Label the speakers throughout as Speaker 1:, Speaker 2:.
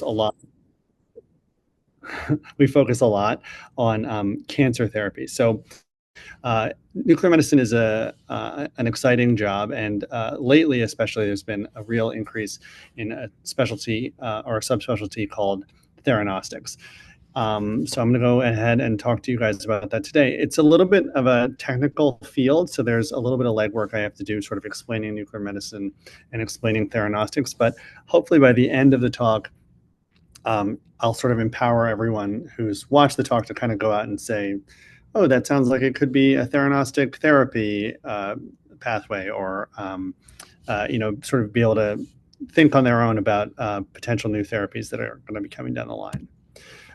Speaker 1: a lot. We focus a lot on cancer therapy. So nuclear medicine is an exciting job, and lately, especially, there's been a real increase in a specialty or a subspecialty called theranostics. So I'm going to go ahead and talk to you guys about that today. It's a little bit of a technical field, so there's a little bit of legwork I have to do, sort of explaining nuclear medicine and explaining theranostics. But hopefully, by the end of the talk, I'll sort of empower everyone who's watched the talk to kind of go out and say, oh, that sounds like it could be a theranostic therapy pathway, or sort of be able to think on their own about potential new therapies that are going to be coming down the line.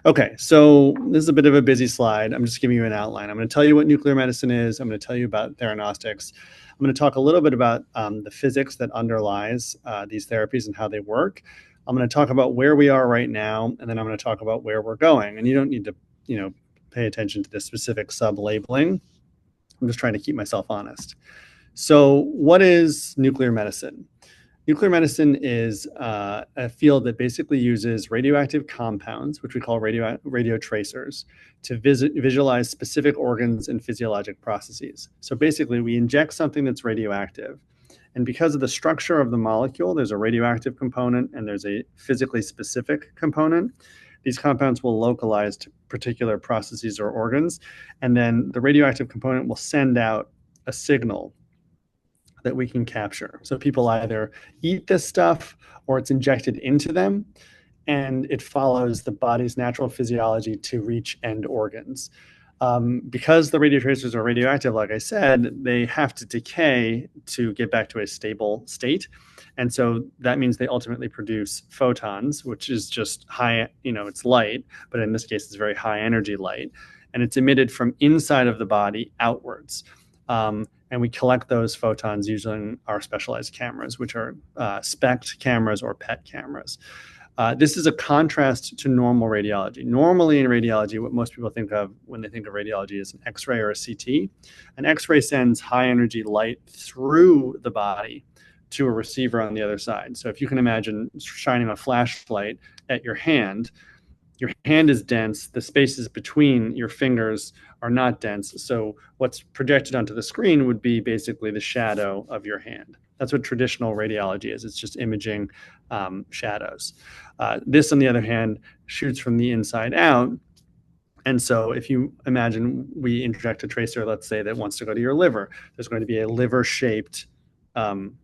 Speaker 1: Okay, so this is a bit of a busy slide. I'm just giving you an outline. I'm going to tell you what nuclear medicine is. I'm going to tell you about theranostics. I'm going to talk a little bit about the physics that underlies these therapies and how they work. I'm going to talk about where we are right now, and then I'm going to talk about where we're going. And you don't need to, pay attention to the specific sub-labeling. I'm just trying to keep myself honest. So what is nuclear medicine? Nuclear medicine is a field that basically uses radioactive compounds, which we call radio tracers, to visualize specific organs and physiologic processes. So basically, we inject something that's radioactive. And because of the structure of the molecule, there's a radioactive component and there's a physically specific component. These compounds will localize to particular processes or organs, and then the radioactive component will send out a signal that we can capture. So people either eat this stuff or it's injected into them, and it follows the body's natural physiology to reach end organs. Because the radio tracers are radioactive, like I said, they have to decay to get back to a stable state. And so that means they ultimately produce photons, which is just high, it's light, but in this case, it's very high energy light. And it's emitted from inside of the body outwards. And we collect those photons using our specialized cameras, which are SPECT cameras or PET cameras. This is a contrast to normal radiology. Normally in radiology, what most people think of when they think of radiology is an X-ray or a CT. An X-ray sends high energy light through the body to a receiver on the other side. So if you can imagine shining a flashlight at your hand is dense. The spaces between your fingers are not dense. So what's projected onto the screen would be basically the shadow of your hand. That's what traditional radiology is. It's just imaging shadows. This, on the other hand, shoots from the inside out. And so if you imagine we inject a tracer, let's say, that wants to go to your liver, there's going to be a liver-shaped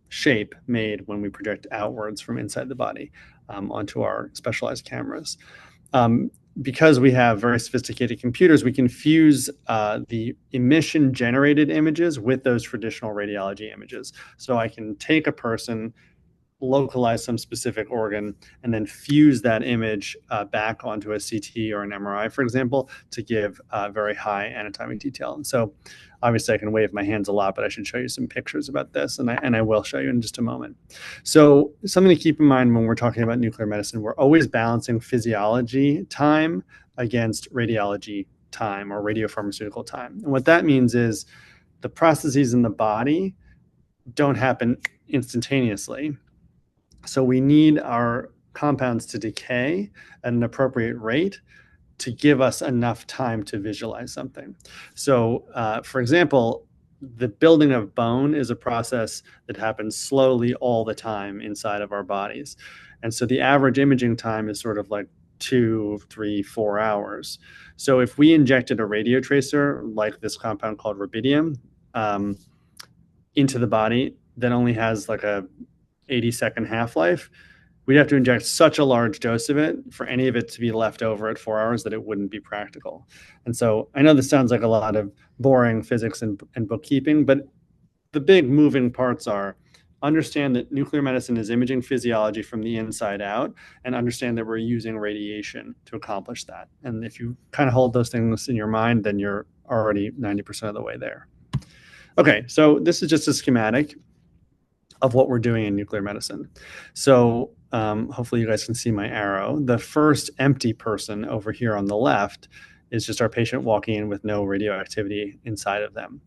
Speaker 1: shape made when we project outwards from inside the body onto our specialized cameras. Because we have very sophisticated computers, we can fuse the emission-generated images with those traditional radiology images. So I can take a person, localize some specific organ, and then fuse that image back onto a CT or an MRI, for example, to give very high anatomic detail. And so obviously I can wave my hands a lot, but I should show you some pictures about this, and I will show you in just a moment. So something to keep in mind when we're talking about nuclear medicine, we're always balancing physiology time against radiology time or radiopharmaceutical time. And what that means is the processes in the body don't happen instantaneously. So we need our compounds to decay at an appropriate rate to give us enough time to visualize something. So, for example, the building of bone is a process that happens slowly all the time inside of our bodies. And so the average imaging time is sort of like 2, 3, 4 hours. So if we injected a radio tracer like this compound called rubidium into the body that only has like a 80-second half-life, we'd have to inject such a large dose of it for any of it to be left over at 4 hours that it wouldn't be practical. And so I know this sounds like a lot of boring physics and bookkeeping, but the big moving parts are understand that nuclear medicine is imaging physiology from the inside out, and understand that we're using radiation to accomplish that. And if you kind of hold those things in your mind, then you're already 90% of the way there. Okay, so this is just a schematic of what we're doing in nuclear medicine. So hopefully you guys can see my arrow. The first empty person over here on the left is just our patient walking in with no radioactivity inside of them.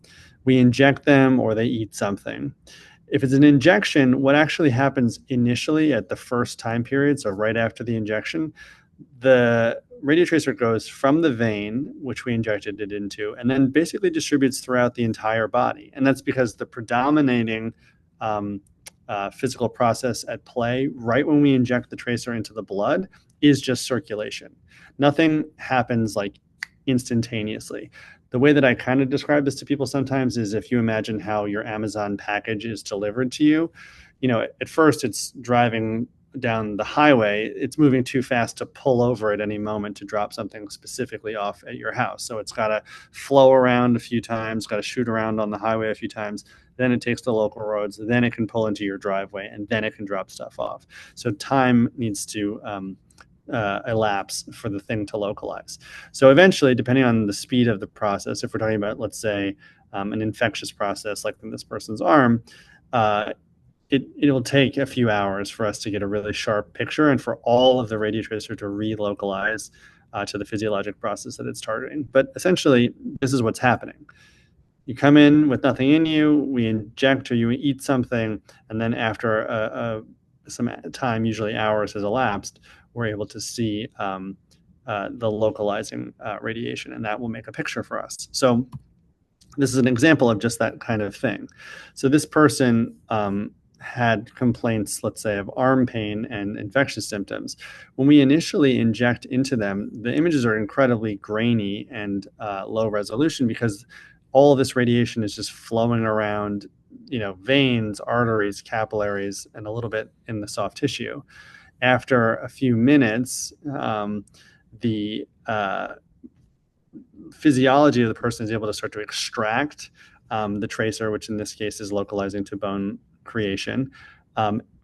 Speaker 1: We inject them or they eat something. If it's an injection, what actually happens initially at the first time period, so right after the injection, the radiotracer goes from the vein, which we injected it into, and then basically distributes throughout the entire body. And that's because the predominating physical process at play right when we inject the tracer into the blood is just circulation. Nothing happens like instantaneously. The way that I kind of describe this to people sometimes is if you imagine how your Amazon package is delivered to you, at first it's driving down the highway, it's moving too fast to pull over at any moment to drop something specifically off at your house. So it's got to flow around a few times, got to shoot around on the highway a few times. Then it takes the local roads. Then it can pull into your driveway, and then it can drop stuff off. So time needs to elapse for the thing to localize. So eventually, depending on the speed of the process, if we're talking about, let's say, an infectious process like in this person's arm, it'll take a few hours for us to get a really sharp picture and for all of the radiotracer to relocalize to the physiologic process that it's targeting. But essentially, this is what's happening. You come in with nothing in you, we inject or you eat something, and then after some time, usually hours has elapsed, we're able to see the localizing radiation, and that will make a picture for us. So this is an example of just that kind of thing. So this person had complaints, let's say, of arm pain and infectious symptoms. When we initially inject into them, the images are incredibly grainy and low resolution because all of this radiation is just flowing around, veins, arteries, capillaries, and a little bit in the soft tissue. After a few minutes, the physiology of the person is able to start to extract the tracer, which in this case is localizing to bone creation,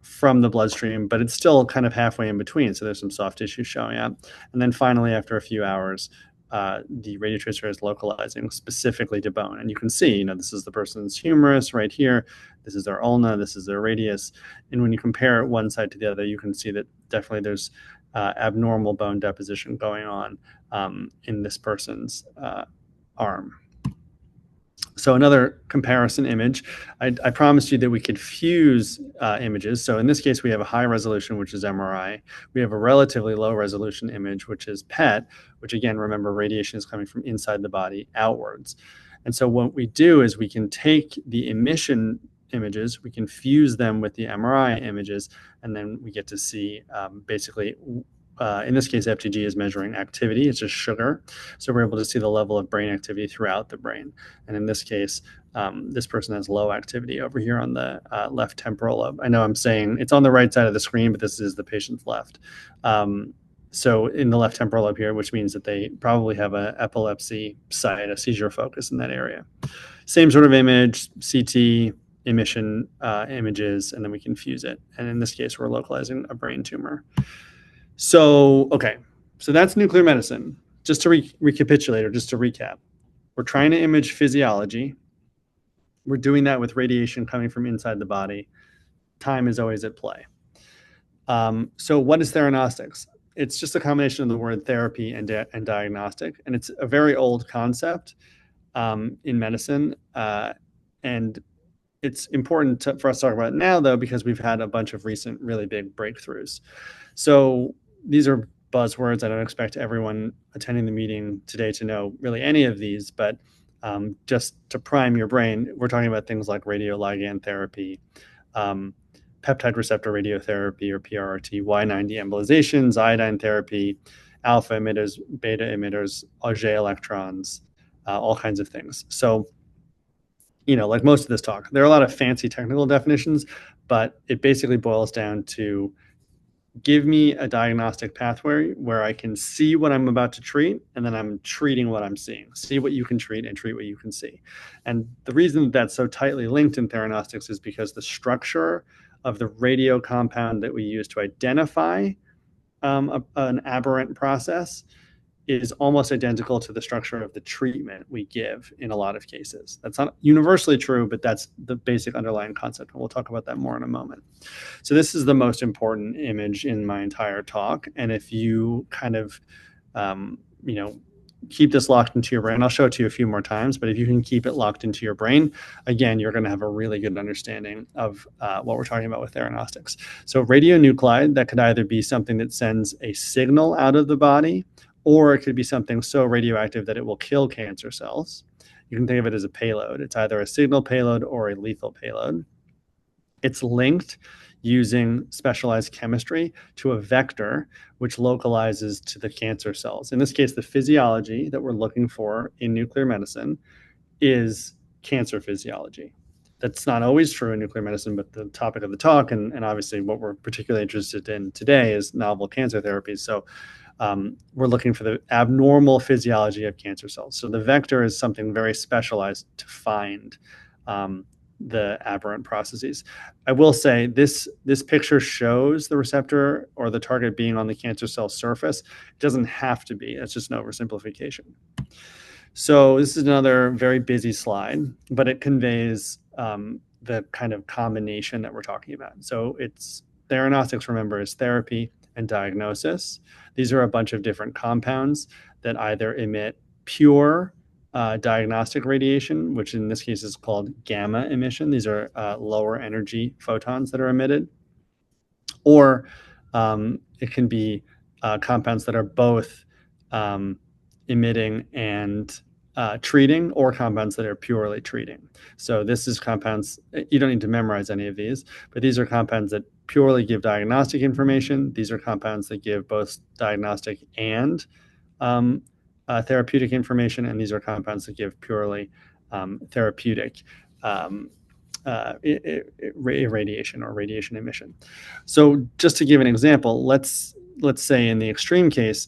Speaker 1: from the bloodstream, but it's still kind of halfway in between. So there's some soft tissue showing up. And then finally, after a few hours, the radiotracer is localizing specifically to bone. And you can see, this is the person's humerus right here. This is their ulna. This is their radius. And when you compare one side to the other, you can see that definitely there's abnormal bone deposition going on in this person's arm. So another comparison image, I promised you that we could fuse images. So in this case, we have a high resolution, which is MRI. We have a relatively low resolution image, which is PET, which again, remember, radiation is coming from inside the body outwards. And so what we do is we can take the emission images, we can fuse them with the MRI images, and then we get to see basically in this case, FDG is measuring activity. It's just sugar. So we're able to see the level of brain activity throughout the brain. And in this case, this person has low activity over here on the left temporal lobe. I know I'm saying it's on the right side of the screen, but this is the patient's left. So in the left temporal lobe here, which means that they probably have an epilepsy site, a seizure focus in that area. Same sort of image, CT, emission images, and then we can fuse it. And in this case, we're localizing a brain tumor. So, okay, so that's nuclear medicine. Just to recapitulate, or just to recap, we're trying to image physiology. We're doing that with radiation coming from inside the body. Time is always at play. So what is theranostics? It's just a combination of the word therapy and diagnostic, and it's a very old concept in medicine, and it's important for us to talk about it now, though, because we've had a bunch of recent really big breakthroughs. So these are buzzwords. I don't expect everyone attending the meeting today to know really any of these, but just to prime your brain, we're talking about things like radioligand therapy, peptide receptor radiotherapy or PRRT, Y90 embolizations, iodine therapy, alpha emitters, beta emitters, Auger electrons, all kinds of things. So, like most of this talk, there are a lot of fancy technical definitions, but it basically boils down to give me a diagnostic pathway where I can see what I'm about to treat, and then I'm treating what I'm seeing. See what you can treat and treat what you can see. And the reason that that's so tightly linked in theranostics is because the structure of the radio compound that we use to identify an aberrant process is almost identical to the structure of the treatment we give in a lot of cases. That's not universally true, but that's the basic underlying concept. And we'll talk about that more in a moment. So this is the most important image in my entire talk. And if you kind of, keep this locked into your brain, I'll show it to you a few more times, but if you can keep it locked into your brain, again, you're going to have a really good understanding of what we're talking about with theranostics. So radionuclide, that could either be something that sends a signal out of the body, or it could be something so radioactive that it will kill cancer cells. You can think of it as a payload. It's either a signal payload or a lethal payload. It's linked using specialized chemistry to a vector which localizes to the cancer cells. In this case, the physiology that we're looking for in nuclear medicine is cancer physiology. That's not always true in nuclear medicine, but the topic of the talk, and obviously what we're particularly interested in today, is novel cancer therapies. So we're looking for the abnormal physiology of cancer cells. So the vector is something very specialized to find the aberrant processes. I will say this picture shows the receptor or the target being on the cancer cell surface. It doesn't have to be. It's just an oversimplification. So this is another very busy slide, but it conveys the kind of combination that we're talking about. So it's theranostics, remember, is therapy and diagnosis. These are a bunch of different compounds that either emit pure diagnostic radiation, which in this case is called gamma emission. These are lower energy photons that are emitted. Or it can be compounds that are both emitting and treating, or compounds that are purely treating. So this is compounds, you don't need to memorize any of these, but these are compounds that purely give diagnostic information. These are compounds that give both diagnostic and therapeutic information, and these are compounds that give purely therapeutic irradiation or radiation emission. So just to give an example, let's say in the extreme case,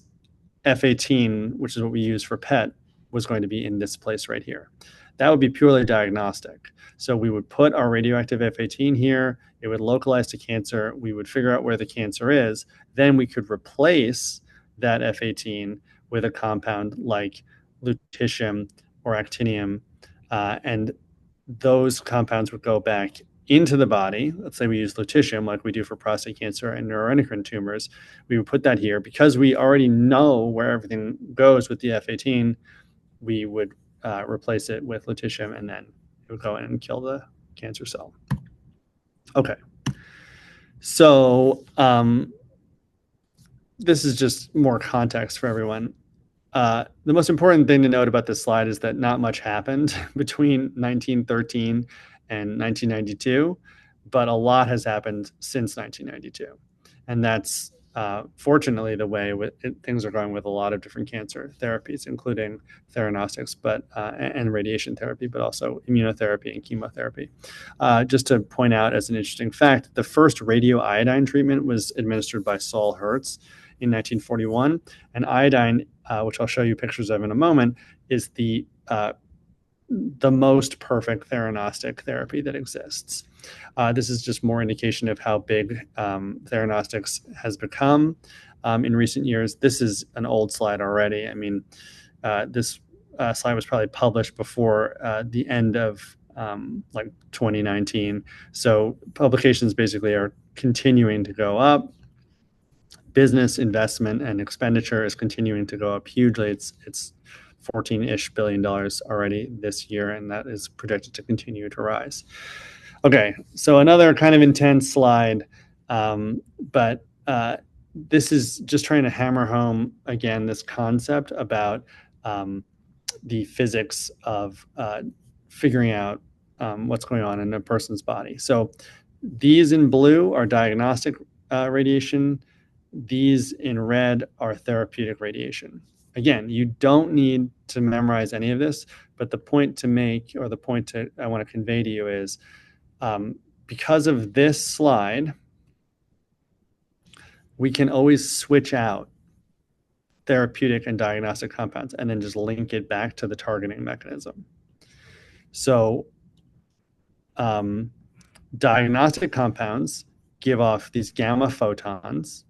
Speaker 1: F18, which is what we use for PET, was going to be in this place right here. That would be purely diagnostic. So we would put our radioactive F18 here, it would localize to cancer, we would figure out where the cancer is, then we could replace that F18 with a compound like lutetium or actinium, and those compounds would go back into the body. Let's say we use lutetium like we do for prostate cancer and neuroendocrine tumors. We would put that here. Because we already know where everything goes with the F18, we would replace it with lutetium, and then it would go in and kill the cancer cell. Okay. So this is just more context for everyone. The most important thing to note about this slide is that not much happened between 1913 and 1992, but a lot has happened since 1992. And that's fortunately the way things are going with a lot of different cancer therapies, including theranostics and radiation therapy, but also immunotherapy and chemotherapy. Just to point out as an interesting fact, the first radioiodine treatment was administered by Saul Hertz in 1941, and iodine, which I'll show you pictures of in a moment, is the most perfect theranostic therapy that exists. This is just more indication of how big theranostics has become in recent years. This is an old slide already. I mean, this slide was probably published before the end of like 2019. So publications basically are continuing to go up. Business investment and expenditure is continuing to go up hugely. It's $14-ish billion already this year, and that is projected to continue to rise. Okay, so another kind of intense slide, but this is just trying to hammer home, again, this concept about the physics of figuring out what's going on in a person's body. So these in blue are diagnostic radiation. These in red are therapeutic radiation. Again, you don't need to memorize any of this, but the point to make, or the point I want to convey to you is, because of this slide, we can always switch out therapeutic and diagnostic compounds and then just link it back to the targeting mechanism. So diagnostic compounds give off these gamma photons,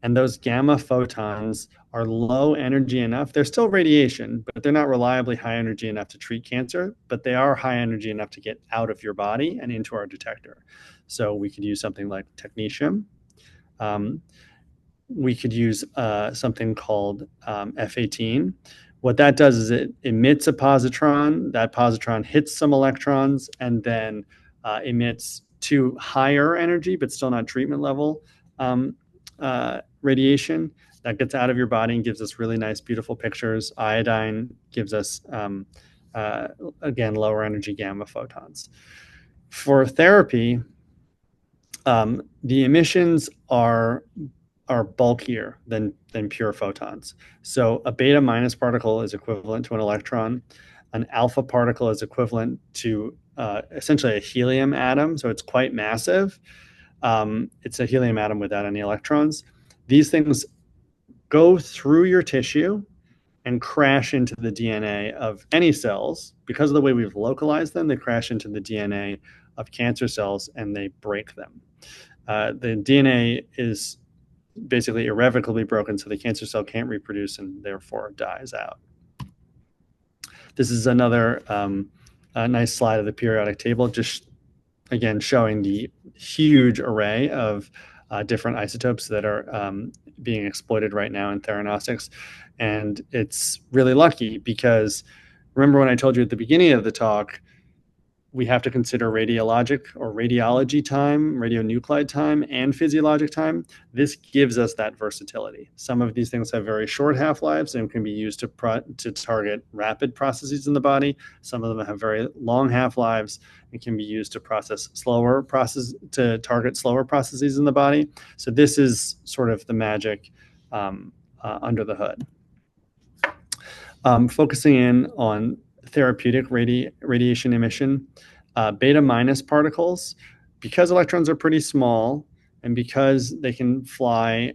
Speaker 1: and those gamma photons are low energy enough. They're still radiation, but they're not reliably high energy enough to treat cancer, but they are high energy enough to get out of your body and into our detector. So we could use something like technetium. We could use something called F18, What that does is it emits a positron. That positron hits some electrons and then emits two higher energy, but still not treatment level radiation that gets out of your body and gives us really nice, beautiful pictures. Iodine gives us, again, lower energy gamma photons. For therapy, the emissions are bulkier than pure photons. So a beta minus particle is equivalent to an electron. An alpha particle is equivalent to essentially a helium atom. So it's quite massive. It's a helium atom without any electrons. These things go through your tissue and crash into the DNA of any cells. Because of the way we've localized them, they crash into the DNA of cancer cells and they break them. The DNA is basically irrevocably broken, so the cancer cell can't reproduce and therefore dies out. This is another nice slide of the periodic table, just again showing the huge array of different isotopes that are being exploited right now in theranostics. And it's really lucky because remember when I told you at the beginning of the talk, we have to consider radiologic or radiology time, radionuclide time, and physiologic time. This gives us that versatility. Some of these things have very short half-lives and can be used to target rapid processes in the body. Some of them have very long half-lives and can be used to target slower processes in the body. So this is sort of the magic under the hood. Focusing in on therapeutic radiation emission, beta minus particles, because electrons are pretty small and because they can fly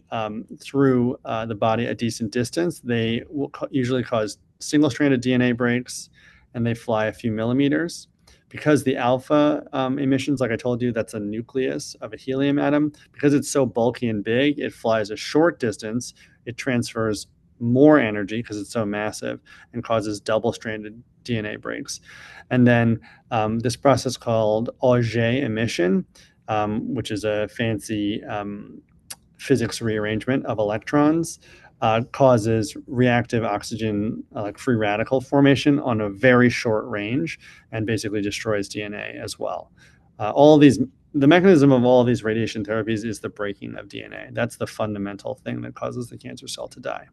Speaker 1: through the body a decent distance, they will usually cause single-stranded DNA breaks and they fly a few millimeters. Because the alpha emissions, like I told you, that's a nucleus of a helium atom. Because it's so bulky and big, it flies a short distance. It transfers more energy because it's so massive and causes double-stranded DNA breaks. And then this process called Auger emission, which is a fancy physics rearrangement of electrons, causes reactive oxygen free radical formation on a very short range and basically destroys DNA as well. The mechanism of all of these radiation therapies is the breaking of DNA. That's the fundamental thing that causes the cancer cell to die.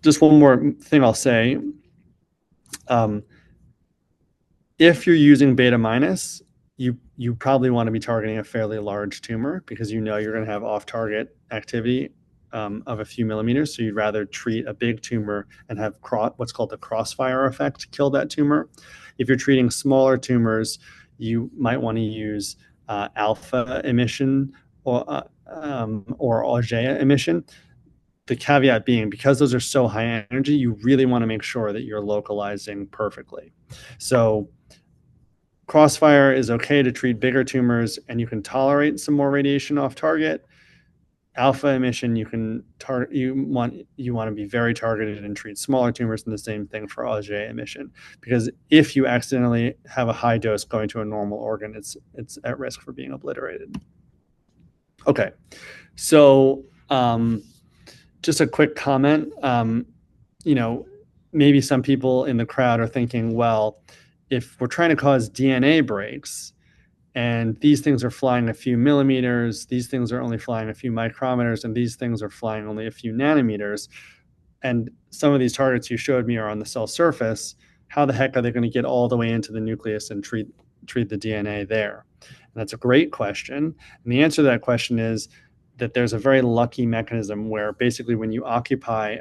Speaker 1: Just one more thing I'll say. If you're using beta minus, you probably want to be targeting a fairly large tumor because you know you're going to have off-target activity of a few millimeters. So you'd rather treat a big tumor and have what's called the crossfire effect to kill that tumor. If you're treating smaller tumors, you might want to use alpha emission or Auger emission. The caveat being, because those are so high energy, you really want to make sure that you're localizing perfectly. So crossfire is okay to treat bigger tumors and you can tolerate some more radiation off target. Alpha emission, you want to be very targeted and treat smaller tumors, and the same thing for Auger emission. Because if you accidentally have a high dose going to a normal organ, it's at risk for being obliterated. Okay, so just a quick comment. Maybe some people in the crowd are thinking, well, if we're trying to cause DNA breaks, and these things are flying a few millimeters, these things are only flying a few micrometers, and these things are flying only a few nanometers, and some of these targets you showed me are on the cell surface, how the heck are they going to get all the way into the nucleus and treat the DNA there? And that's a great question. And the answer to that question is that there's a very lucky mechanism where basically when you occupy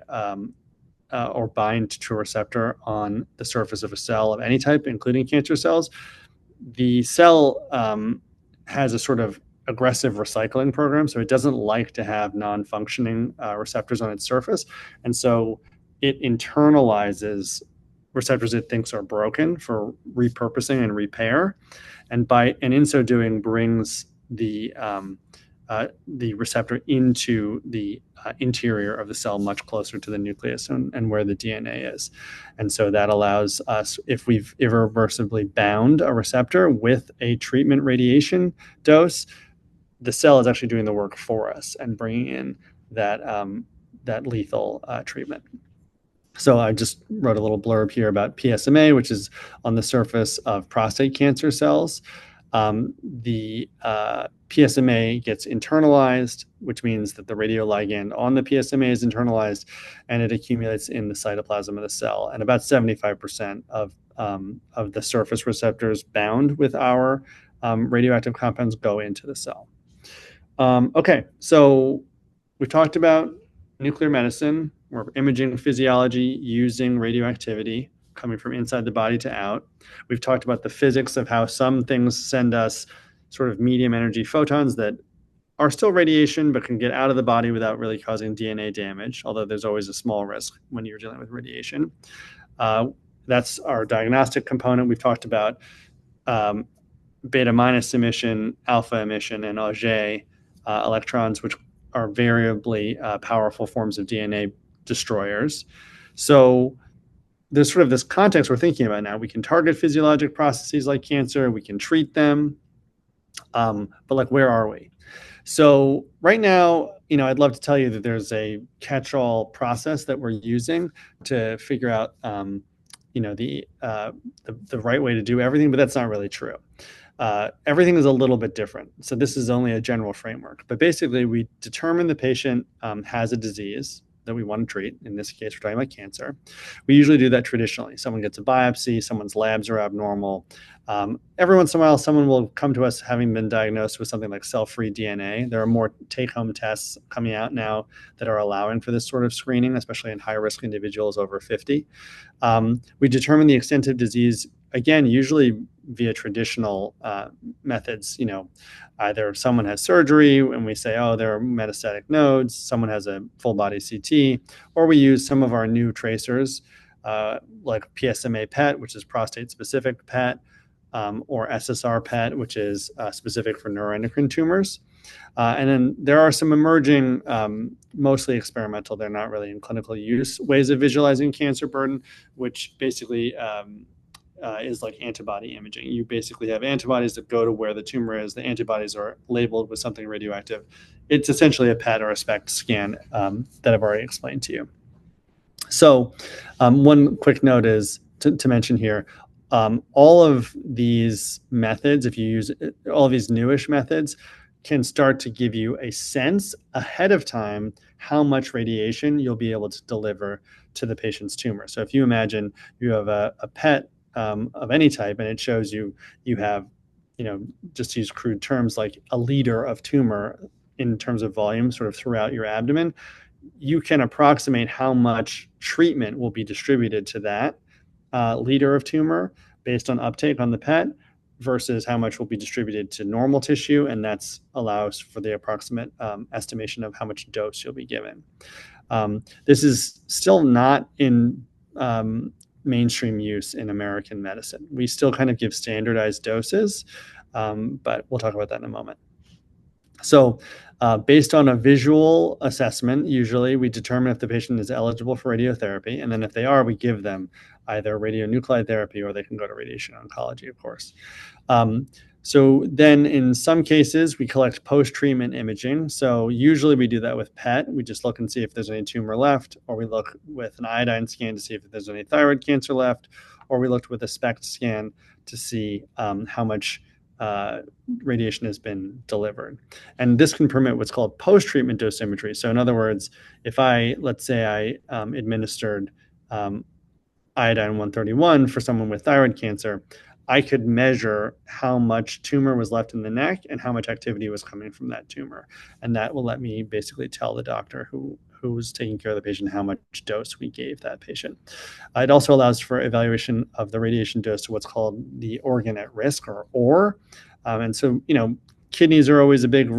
Speaker 1: or bind to a receptor on the surface of a cell of any type, including cancer cells, the cell has a sort of aggressive recycling program. So it doesn't like to have non-functioning receptors on its surface. And so it internalizes receptors it thinks are broken for repurposing and repair. And in so doing brings the receptor into the interior of the cell much closer to the nucleus and where the DNA is. And so that allows us, if we've irreversibly bound a receptor with a treatment radiation dose, the cell is actually doing the work for us and bringing in that lethal treatment. So I just wrote a little blurb here about PSMA, which is on the surface of prostate cancer cells. The PSMA gets internalized, which means that the radioligand on the PSMA is internalized, and it accumulates in the cytoplasm of the cell. And about 75% of the surface receptors bound with our radioactive compounds go into the cell. Okay, so we've talked about nuclear medicine. We're imaging physiology using radioactivity coming from inside the body to out. We've talked about the physics of how some things send us sort of medium energy photons that are still radiation but can get out of the body without really causing DNA damage, although there's always a small risk when you're dealing with radiation. That's our diagnostic component. We've talked about beta minus emission, alpha emission, and Auger electrons, which are variably powerful forms of DNA destroyers. So there's sort of this context we're thinking about now. We can target physiologic processes like cancer, we can treat them, but like, where are we? So right now, I'd love to tell you that there's a catch-all process that we're using to figure out, the right way to do everything, but that's not really true. Everything is a little bit different. So this is only a general framework, but basically we determine the patient has a disease that we want to treat. In this case, we're talking about cancer. We usually do that traditionally. Someone gets a biopsy, someone's labs are abnormal. Every once in a while, someone will come to us having been diagnosed with something like cell-free DNA. There are more take-home tests coming out now that are allowing for this sort of screening, especially in high-risk individuals over 50. We determine the extent of disease, again, usually via traditional methods. Either someone has surgery and we say, oh, there are metastatic nodes, someone has a full body CT, or we use some of our new tracers like PSMA PET, which is prostate specific PET, or SSR PET, which is specific for neuroendocrine tumors. And then there are some emerging, mostly experimental, they're not really in clinical use, ways of visualizing cancer burden, which basically is like antibody imaging. You basically have antibodies that go to where the tumor is. The antibodies are labeled with something radioactive. It's essentially a PET or a SPECT scan that I've already explained to you. So one quick note is to mention here, all of these methods, if you use all of these newish methods, can start to give you a sense ahead of time how much radiation you'll be able to deliver to the patient's tumor. So if you imagine you have a PET of any type, and it shows you have, just to use crude terms, like a liter of tumor in terms of volume sort of throughout your abdomen, you can approximate how much treatment will be distributed to that liter of tumor based on uptake on the PET versus how much will be distributed to normal tissue, and that's allows for the approximate estimation of how much dose you'll be given. This is still not in mainstream use in American medicine. We still kind of give standardized doses, but we'll talk about that in a moment. So based on a visual assessment, usually we determine if the patient is eligible for radiotherapy. And then if they are, we give them either radionuclide therapy or they can go to radiation oncology, of course. So then in some cases, we collect post-treatment imaging. So usually we do that with PET. We just look and see if there's any tumor left, or we look with an iodine scan to see if there's any thyroid cancer left, or we looked with a SPECT scan to see how much radiation has been delivered. And this can permit what's called post-treatment dosimetry. So in other words, if let's say I administered iodine 131 for someone with thyroid cancer, I could measure how much tumor was left in the neck and how much activity was coming from that tumor. And that will let me basically tell the doctor who was taking care of the patient how much dose we gave that patient. It also allows for evaluation of the radiation dose to what's called the organ at risk, or OR. And so, kidneys are always a big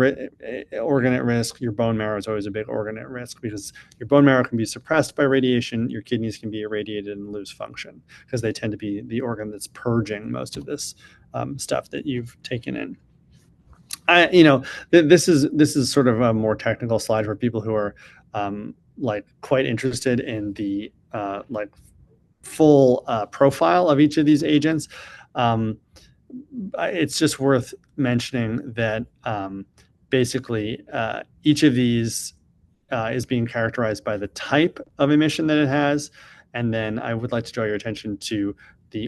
Speaker 1: organ at risk. Your bone marrow is always a big organ at risk because your bone marrow can be suppressed by radiation. Your kidneys can be irradiated and lose function because they tend to be the organ that's purging most of this stuff that you've taken in. This is sort of a more technical slide for people who are quite interested in the full profile of each of these agents. It's just worth mentioning that basically each of these is being characterized by the type of emission that it has And then I would like to draw your attention to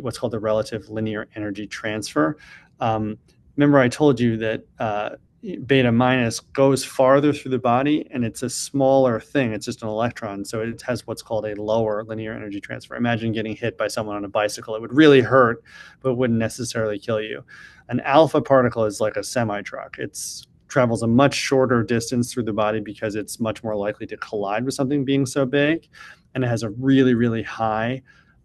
Speaker 1: what's called the relative linear energy transfer. Remember I told you that beta minus goes farther through the body, and it's a smaller thing. It's just an electron, so it has what's called a lower linear energy transfer. Imagine getting hit by someone on a bicycle. It would really hurt, but wouldn't necessarily kill you. An alpha particle is like a semi-truck. It travels a much shorter distance through the body because it's much more likely to collide with something being so big, and it has a really, really high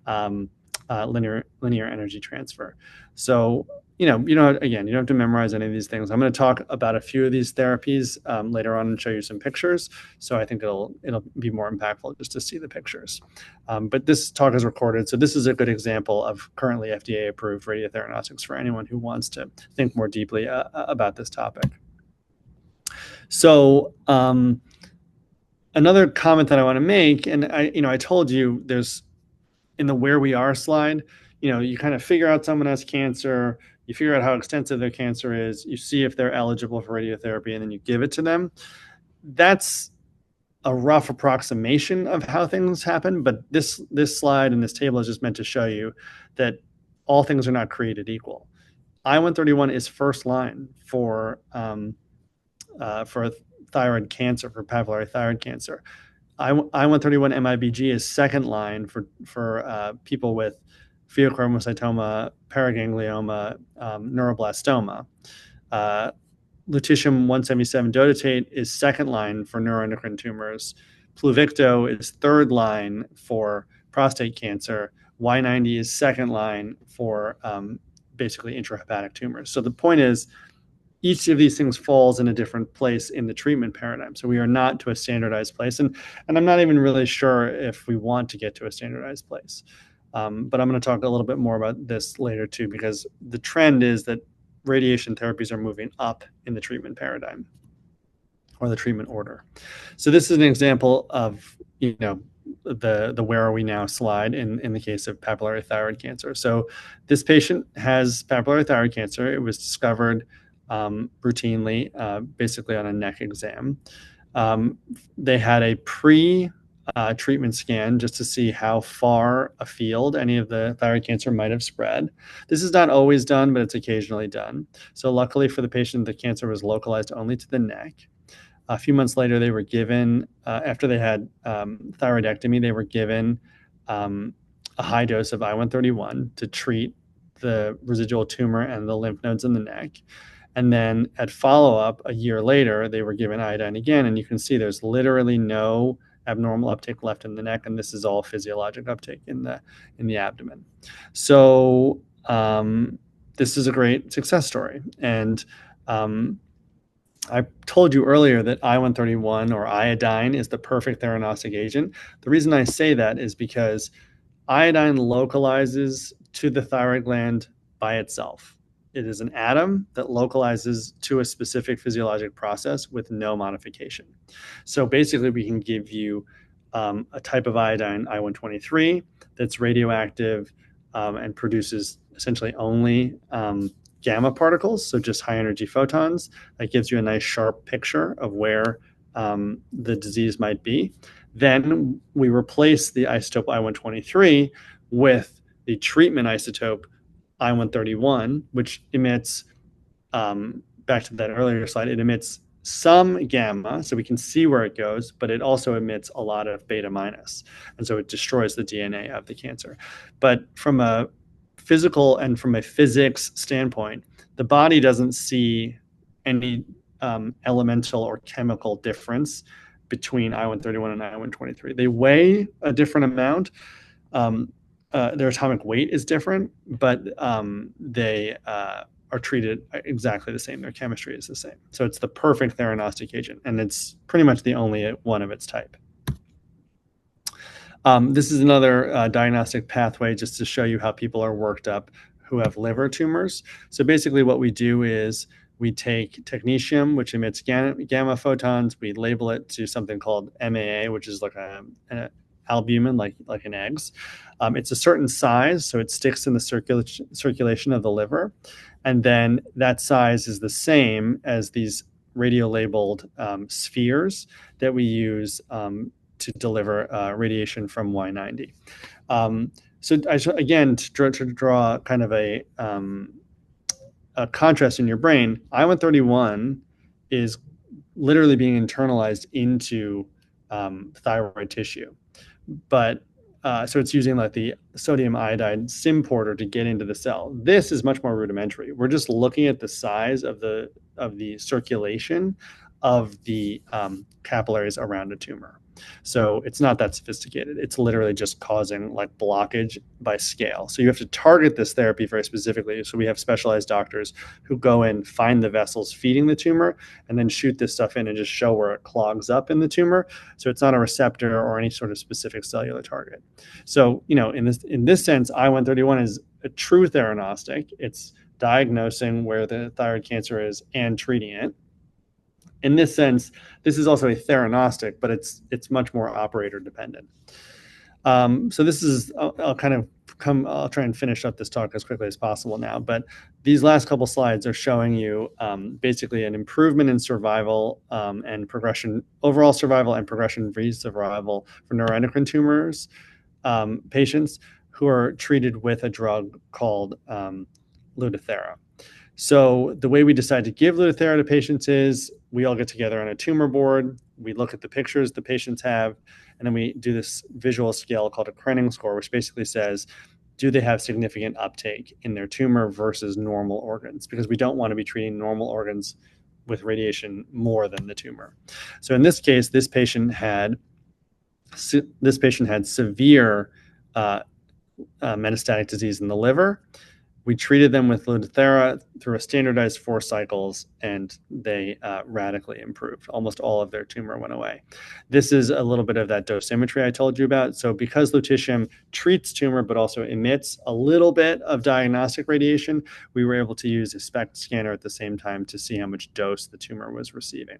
Speaker 1: linear energy transfer. So you don't have to memorize any of these things. I'm going to talk about a few of these therapies later on and show you some pictures. So I think it'll be more impactful just to see the pictures. But this talk is recorded, so this is a good example of currently FDA-approved radiotheranostics for anyone who wants to think more deeply about this topic. So another comment that I want to make, and I told you there's in the where we are slide, you kind of figure out someone has cancer, you figure out how extensive their cancer is, you see if they're eligible for radiotherapy, and then you give it to them. That's a rough approximation of how things happen, but this slide and this table is just meant to show you that all things are not created equal. I-131 is first line for thyroid cancer, for papillary thyroid cancer. I-131 MIBG is second line for people with pheochromocytoma, paraganglioma, neuroblastoma. Lutetium-177 dotatate is second line for neuroendocrine tumors. Pluvicto is third line for prostate cancer. Y90 is second line for basically intrahepatic tumors. So the point is, each of these things falls in a different place in the treatment paradigm. So we are not to a standardized place. And I'm not even really sure if we want to get to a standardized place. But I'm going to talk a little bit more about this later too, because the trend is that radiation therapies are moving up in the treatment paradigm or the treatment order. So this is an example of, the where are we now slide in the case of papillary thyroid cancer. So this patient has papillary thyroid cancer. It was discovered routinely, basically on a neck exam. They had a pre-treatment scan just to see how far afield any of the thyroid cancer might have spread. This is not always done, but it's occasionally done. So luckily for the patient, the cancer was localized only to the neck. A few months later, they were given, after they had thyroidectomy, they were given a high dose of I-131 to treat the residual tumor and the lymph nodes in the neck. And then at follow-up, a year later, they were given iodine again, and you can see there's literally no abnormal uptake left in the neck, and this is all physiologic uptake in the abdomen. So this is a great success story. And I told you earlier that I-131 or iodine is the perfect theranostic agent. The reason I say that is because iodine localizes to the thyroid gland by itself. It is an atom that localizes to a specific physiologic process with no modification. So basically, we can give you a type of iodine, I-123, that's radioactive and produces essentially only gamma particles, so just high energy photons. That gives you a nice sharp picture of where the disease might be. Then we replace the isotope I-123 with the treatment isotope I-131, which emits, back to that earlier slide, it emits some gamma, so we can see where it goes, but it also emits a lot of beta minus. And so it destroys the DNA of the cancer. But from a physical and from a physics standpoint, the body doesn't see any elemental or chemical difference between I-131 and I-123. They weigh a different amount. Their atomic weight is different, but they are treated exactly the same. Their chemistry is the same. So it's the perfect theranostic agent, and it's pretty much the only one of its type. This is another diagnostic pathway just to show you how people are worked up who have liver tumors. So basically what we do is we take technetium, which emits gamma photons. We label it to something called MAA, which is like an albumin, like in eggs. It's a certain size, so it sticks in the circulation of the liver. And then that size is the same as these radio-labeled spheres that we use to deliver radiation from Y90. So again, to draw kind of a contrast in your brain, I-131 is literally being internalized into thyroid tissue. But so it's using like the sodium iodide symporter to get into the cell. This is much more rudimentary. We're just looking at the size of the circulation of the capillaries around a tumor. So it's not that sophisticated. It's literally just causing like blockage by scale. So you have to target this therapy very specifically. So we have specialized doctors who go in, find the vessels feeding the tumor, and then shoot this stuff in and just show where it clogs up in the tumor. So it's not a receptor or any sort of specific cellular target. So, in this sense, I-131 is a true theranostic. It's diagnosing where the thyroid cancer is and treating it. In this sense, this is also a theranostic, but it's much more operator dependent. So this is, I'll try and finish up this talk as quickly as possible now, but these last couple slides are showing you basically an improvement in survival and progression, overall survival and progression-free survival for neuroendocrine tumors patients who are treated with a drug called Lutathera. So the way we decide to give Lutathera to patients is we all get together on a tumor board, we look at the pictures the patients have, and then we do this visual scale called a Krenning score, which basically says, do they have significant uptake in their tumor versus normal organs? Because we don't want to be treating normal organs with radiation more than the tumor. So in this case, this patient had severe metastatic disease in the liver. We treated them with Lutathera through a standardized 4 cycles, and they radically improved. Almost all of their tumor went away. This is a little bit of that dosimetry I told you about. So because lutetium treats tumor but also emits a little bit of diagnostic radiation, we were able to use a SPECT scanner at the same time to see how much dose the tumor was receiving.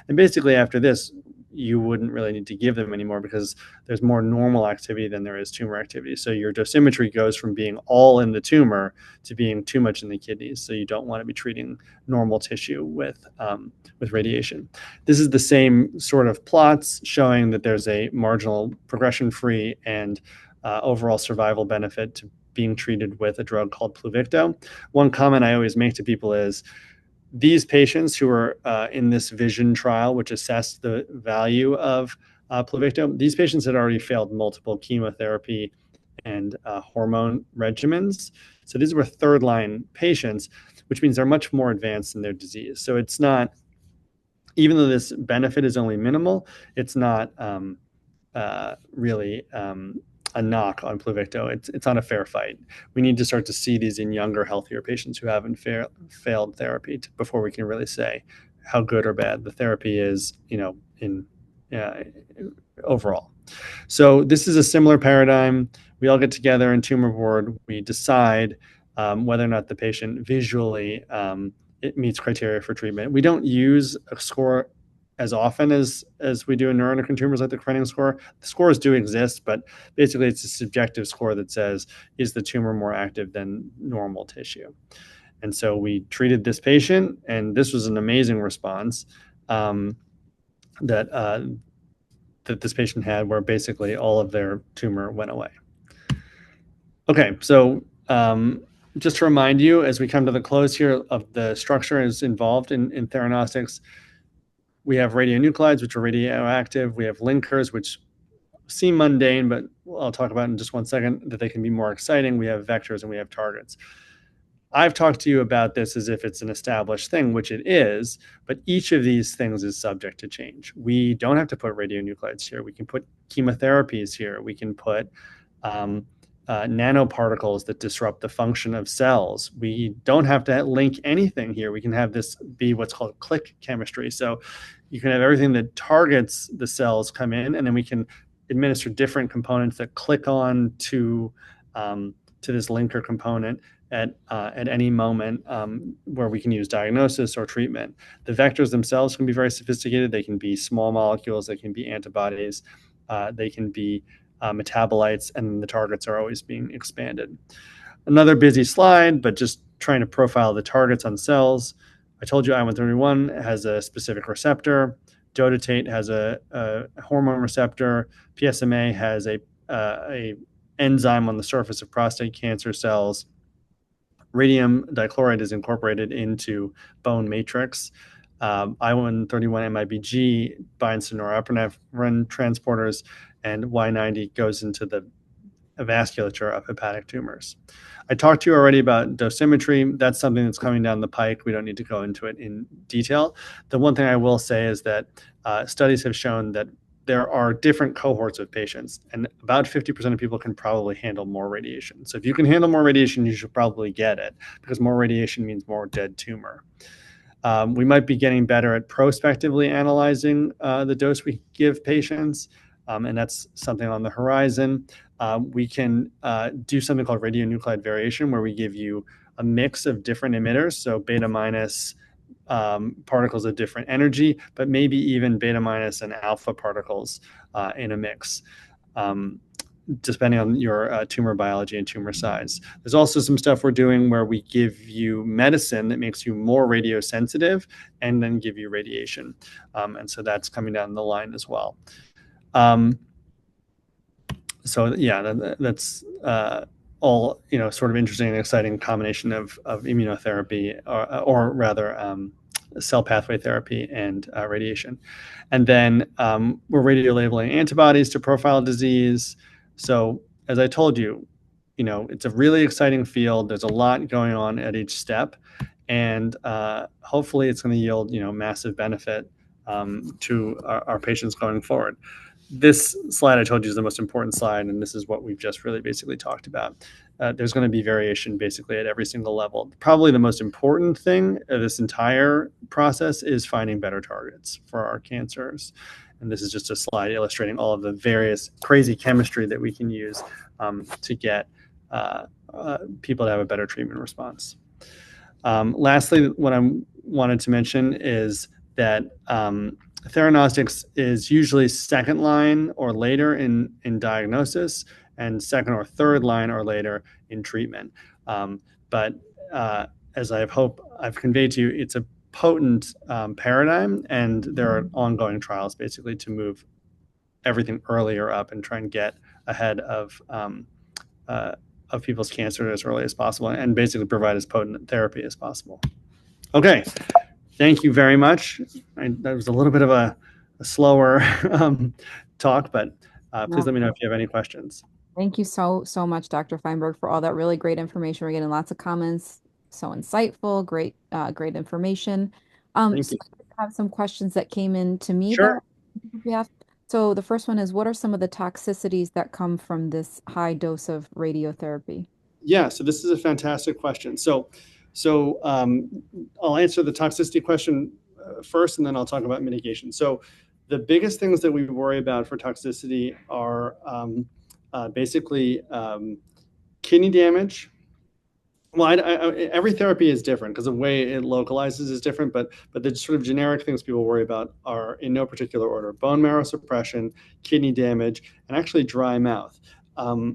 Speaker 1: And basically after this, you wouldn't really need to give them anymore because there's more normal activity than there is tumor activity. So your dosimetry goes from being all in the tumor to being too much in the kidneys. So you don't want to be treating normal tissue with radiation. This is the same sort of plots showing that there's a marginal progression-free and overall survival benefit to being treated with a drug called Pluvicto. One comment I always make to people is, these patients who are in this VISION trial, which assessed the value of Pluvicto, these patients had already failed multiple chemotherapy and hormone regimens. So these were third-line patients, which means they're much more advanced in their disease. So it's not, even though this benefit is only minimal, it's not really a knock on Pluvicto. It's not a fair fight. We need to start to see these in younger, healthier patients who haven't failed therapy before we can really say how good or bad the therapy is, in overall. So this is a similar paradigm. We all get together in tumor board. We decide whether or not the patient visually it meets criteria for treatment. We don't use a score as often as we do in neuroendocrine tumors like the Krenning score. The scores do exist, but basically it's a subjective score that says, is the tumor more active than normal tissue? And so we treated this patient, and this was an amazing response that this patient had, where basically all of their tumor went away. Okay, so just to remind you, as we come to the close here of the structure is involved in theranostics, we have radionuclides, which are radioactive. We have linkers, which seem mundane, but I'll talk about in just one second, that they can be more exciting. We have vectors and we have targets. I've talked to you about this as if it's an established thing, which it is, but each of these things is subject to change. We don't have to put radionuclides here. We can put chemotherapies here. We can put nanoparticles that disrupt the function of cells. We don't have to link anything here. We can have this be what's called click chemistry. So you can have everything that targets the cells come in, and then we can administer different components that click on to this linker component at any moment where we can use diagnosis or treatment. The vectors themselves can be very sophisticated. They can be small molecules. They can be antibodies. They can be metabolites, and the targets are always being expanded. Another busy slide, but just trying to profile the targets on cells. I told you I-131 has a specific receptor. dotatate has a hormone receptor. PSMA has a enzyme on the surface of prostate cancer cells. Radium dichloride is incorporated into bone matrix. I-131 MIBG binds to norepinephrine transporters, and Y90 goes into the vasculature of hepatic tumors. I talked to you already about dosimetry. That's something that's coming down the pike. We don't need to go into it in detail. The one thing I will say is that studies have shown that there are different cohorts of patients, and about 50% of people can probably handle more radiation. So if you can handle more radiation, you should probably get it, because more radiation means more dead tumor. We might be getting better at prospectively analyzing the dose we give patients, and that's something on the horizon. We can do something called radionuclide variation, where we give you a mix of different emitters, so beta minus particles of different energy, but maybe even beta minus and alpha particles in a mix, depending on your tumor biology and tumor size. There's also some stuff we're doing where we give you medicine that makes you more radiosensitive and then give you radiation. And so that's coming down the line as well. So yeah, that's all, sort of interesting and exciting combination of immunotherapy, or rather cell pathway therapy and radiation. And then we're radiolabeling antibodies to profile disease. So as I told you, it's a really exciting field. There's a lot going on at each step, and hopefully it's going to yield, massive benefit to our patients going forward. This slide I told you is the most important slide, and this is what we've just really basically talked about. There's going to be variation basically at every single level. Probably the most important thing of this entire process is finding better targets for our cancers. And this is just a slide illustrating all of the various crazy chemistry that we can use to get people to have a better treatment response. Lastly, what I wanted to mention is that theranostics is usually second line or later in diagnosis, and second or third line or later in treatment. But as I hope I've conveyed to you, it's a potent paradigm, and there are ongoing trials basically to move everything earlier up and try and get ahead of people's cancer as early as possible, and basically provide as potent therapy as possible. Okay. Thank you very much. That was a little bit of a slower talk, but please let me know if you have any questions.
Speaker 2: Thank you so much, Dr. Feinberg, for all that really great information. We're getting lots of comments. So insightful, great information.
Speaker 1: Thank you.
Speaker 2: I have some questions that came in to me.
Speaker 1: Sure.
Speaker 2: So the first one is, what are some of the toxicities that come from this high dose of radiotherapy?
Speaker 1: Yeah, so this is a fantastic question. So I'll answer the toxicity question first, and then I'll talk about mitigation. So the biggest things that we worry about for toxicity are basically kidney damage. Well, every therapy is different because the way it localizes is different, but the sort of generic things people worry about are, in no particular order: bone marrow suppression, kidney damage, and actually dry mouth.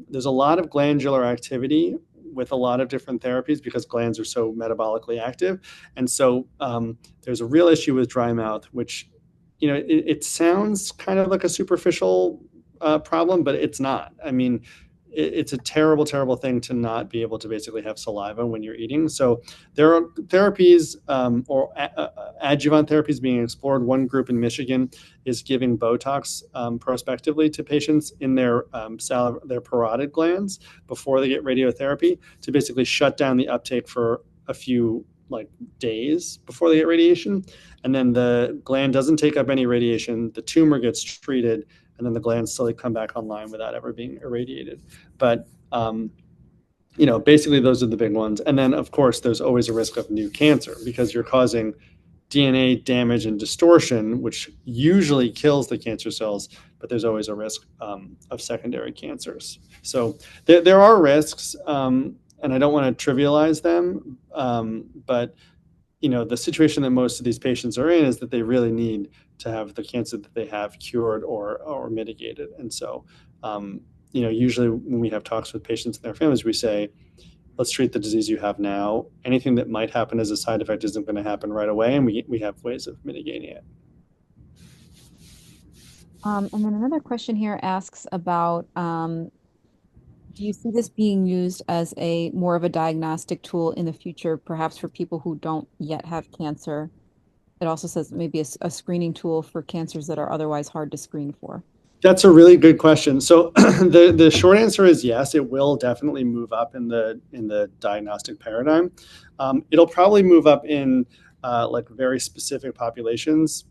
Speaker 1: There's a lot of glandular activity with a lot of different therapies because glands are so metabolically active. And so there's a real issue with dry mouth, which, it sounds kind of like a superficial problem, but it's not. I mean, it's a terrible, terrible thing to not be able to basically have saliva when you're eating. So there are therapies or adjuvant therapies being explored. One group in Michigan is giving Botox prospectively to patients in their parotid glands before they get radiotherapy, to basically shut down the uptake for a few days before they get radiation. And then the gland doesn't take up any radiation. The tumor gets treated, and then the glands slowly come back online without ever being irradiated. But, basically those are the big ones. And then, of course, there's always a risk of new cancer because you're causing DNA damage and distortion, which usually kills the cancer cells, but there's always a risk of secondary cancers. So there are risks, and I don't want to trivialize them, but the situation that most of these patients are in is that they really need to have the cancer that they have cured or mitigated. And so, usually when we have talks with patients and their families, we say, let's treat the disease you have now. Anything that might happen as a side effect isn't going to happen right away, and we have ways of mitigating it.
Speaker 2: And then another question here asks about, do you see this being used as a more of a diagnostic tool in the future, perhaps for people who don't yet have cancer? It also says maybe a screening tool for cancers that are otherwise hard to screen for.
Speaker 1: That's a really good question. So the short answer is yes, it will definitely move up in the diagnostic paradigm. It'll probably move up in like very specific populations.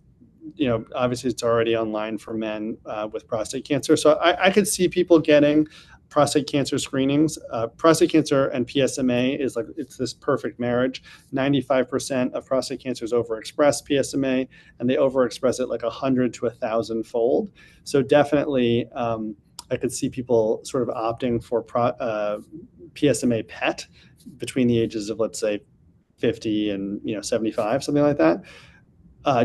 Speaker 1: Obviously it's already online for men with prostate cancer. So I could see people getting prostate cancer screenings. Prostate cancer and PSMA is like, it's this perfect marriage. 95% of prostate cancers overexpress PSMA, and they overexpress it like 100 to 1,000 fold. So definitely, I could see people sort of opting for PSMA PET between the ages of, let's say, 50 and 75, something like that.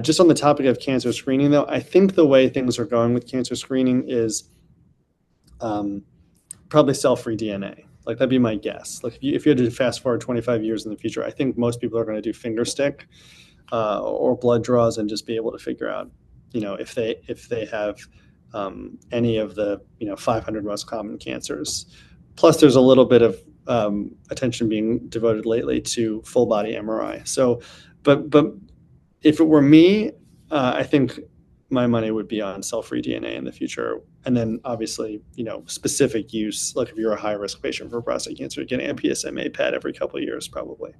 Speaker 1: Just on the topic of cancer screening, though, I think the way things are going with cancer screening is probably cell-free DNA. Like, that'd be my guess. Like, if you had to fast forward 25 years in the future, I think most people are going to do finger stick or blood draws and just be able to figure out, if they have any of the 500 most common cancers. Plus, there's a little bit of attention being devoted lately to full body MRI. So, but if it were me, I think my money would be on cell-free DNA in the future. And then obviously, specific use, like if you're a high-risk patient for prostate cancer, getting a PSMA PET every couple of years, probably.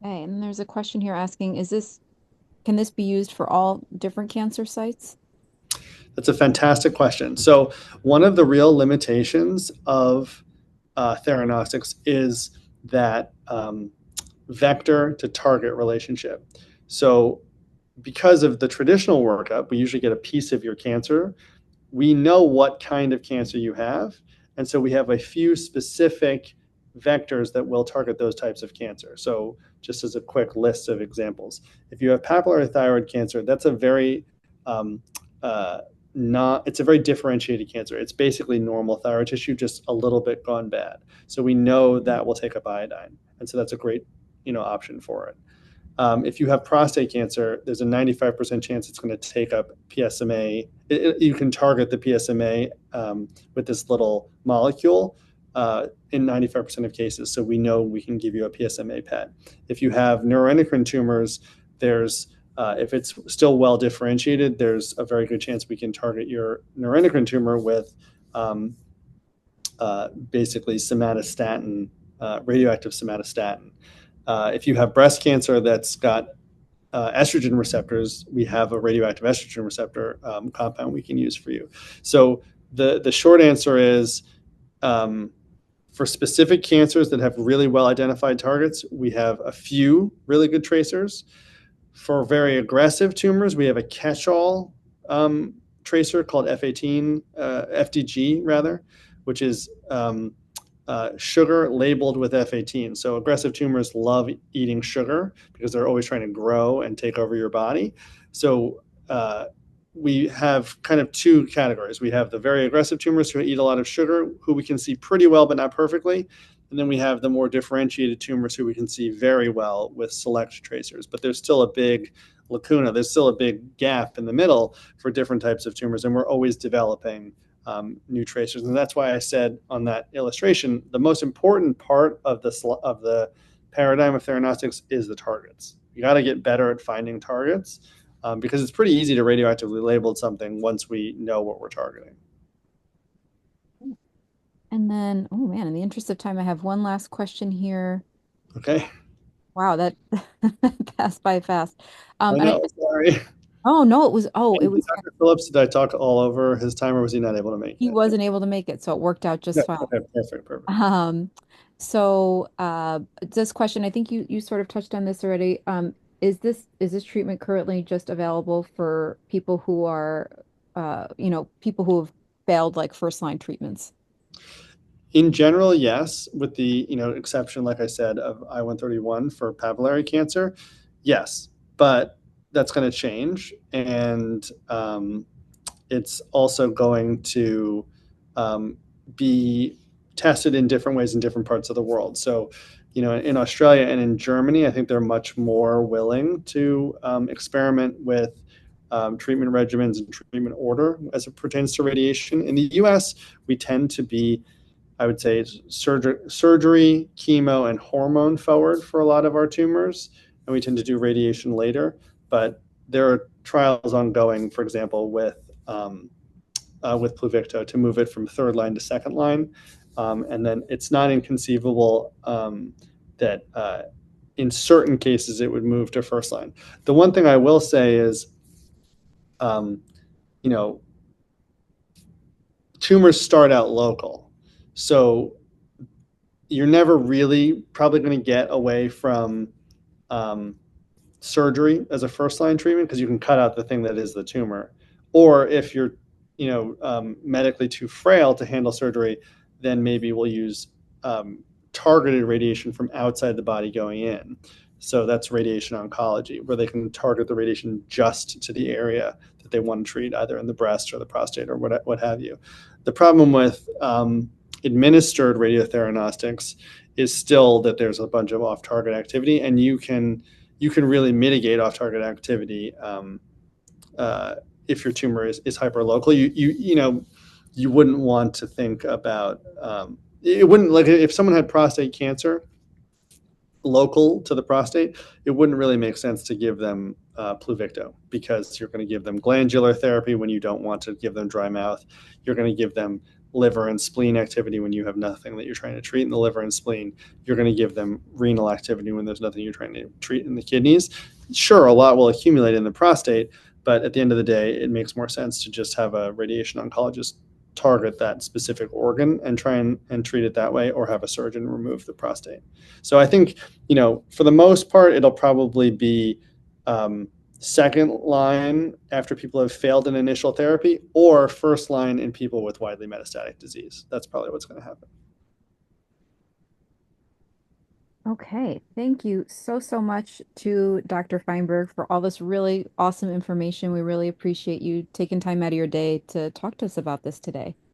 Speaker 2: Okay, and there's a question here asking, can this be used for all different cancer sites?
Speaker 1: That's a fantastic question. So one of the real limitations of theranostics is that vector to target relationship. So because of the traditional workup, we usually get a piece of your cancer. We know what kind of cancer you have. And so we have a few specific vectors that will target those types of cancer. So just as a quick list of examples, if you have papillary thyroid cancer, that's a very it's a very differentiated cancer. It's basically normal thyroid tissue, just a little bit gone bad. So we know that will take up iodine. And so that's a great option for it. If you have prostate cancer, there's a 95% chance it's going to take up PSMA. You can target the PSMA with this little molecule in 95% of cases. So we know we can give you a PSMA PET. If you have neuroendocrine tumors, if it's still well differentiated, there's a very good chance we can target your neuroendocrine tumor with basically somatostatin, radioactive somatostatin. If you have breast cancer that's got estrogen receptors, we have a radioactive estrogen receptor compound we can use for you. So the short answer is, for specific cancers that have really well identified targets, we have a few really good tracers. For very aggressive tumors, we have a catch-all tracer called FDG rather, which is sugar labeled with F18. So aggressive tumors love eating sugar because they're always trying to grow and take over your body. So we have kind of two categories. We have the very aggressive tumors who eat a lot of sugar, who we can see pretty well but not perfectly. And then we have the more differentiated tumors who we can see very well with select tracers. But there's still a big lacuna. There's still a big gap in the middle for different types of tumors. And we're always developing new tracers. And that's why I said on that illustration, the most important part of the paradigm of theranostics is the targets. You got to get better at finding targets because it's pretty easy to radioactively label something once we know what we're targeting.
Speaker 2: And then, oh man, in the interest of time, I have one last question here.
Speaker 1: Okay.
Speaker 2: Wow, that passed by fast.
Speaker 1: I know, sorry.
Speaker 2: Oh no, it was
Speaker 1: Dr. Phillips, did I talk all over his time or was he not able to make it?
Speaker 2: he wasn't able to make it, so it worked out just fine.
Speaker 1: Okay, perfect.
Speaker 2: So this question, I think you sort of touched on this already. Is this treatment currently just available for people who are people who have failed like first line treatments?
Speaker 1: In general, yes, with the exception, like I said, of I-131 for papillary cancer, yes, but that's going to change, and it's also going to be tested in different ways in different parts of the world. So, in Australia and in Germany, I think they're much more willing to experiment with treatment regimens and treatment order as it pertains to radiation. In the US, we tend to be, I would say, surgery, chemo, and hormone forward for a lot of our tumors, and we tend to do radiation later. But there are trials ongoing, for example, with Pluvicto to move it from third line to second line. And then it's not inconceivable that in certain cases it would move to first line. The one thing I will say is, you know, tumors start out local. So you're never really probably going to get away from surgery as a first line treatment because you can cut out the thing that is the tumor. Or if you're, medically too frail to handle surgery, then maybe we'll use targeted radiation from outside the body going in. So that's radiation oncology, where they can target the radiation just to the area that they want to treat, either in the breast or the prostate or what have you. The problem with administered radiotheranostics is still that there's a bunch of off-target activity, and you can really mitigate off-target activity if your tumor is hyperlocal. You wouldn't want to think about it. Wouldn't, like, if someone had prostate cancer local to the prostate, it wouldn't really make sense to give them Pluvicto, because you're going to give them glandular therapy when you don't want to give them dry mouth. You're going to give them liver and spleen activity when you have nothing that you're trying to treat in the liver and spleen. You're going to give them renal activity when there's nothing you're trying to treat in the kidneys. Sure, a lot will accumulate in the prostate, but at the end of the day, it makes more sense to just have a radiation oncologist target that specific organ and try and treat it that way, or have a surgeon remove the prostate. So I think, for the most part, it'll probably be second line after people have failed an initial therapy, or first line in people with widely metastatic disease. That's probably what's going to happen.
Speaker 2: Okay, thank you so much to Dr. Feinberg for all this really awesome information. We really appreciate you taking time out of your day to talk to us about this today.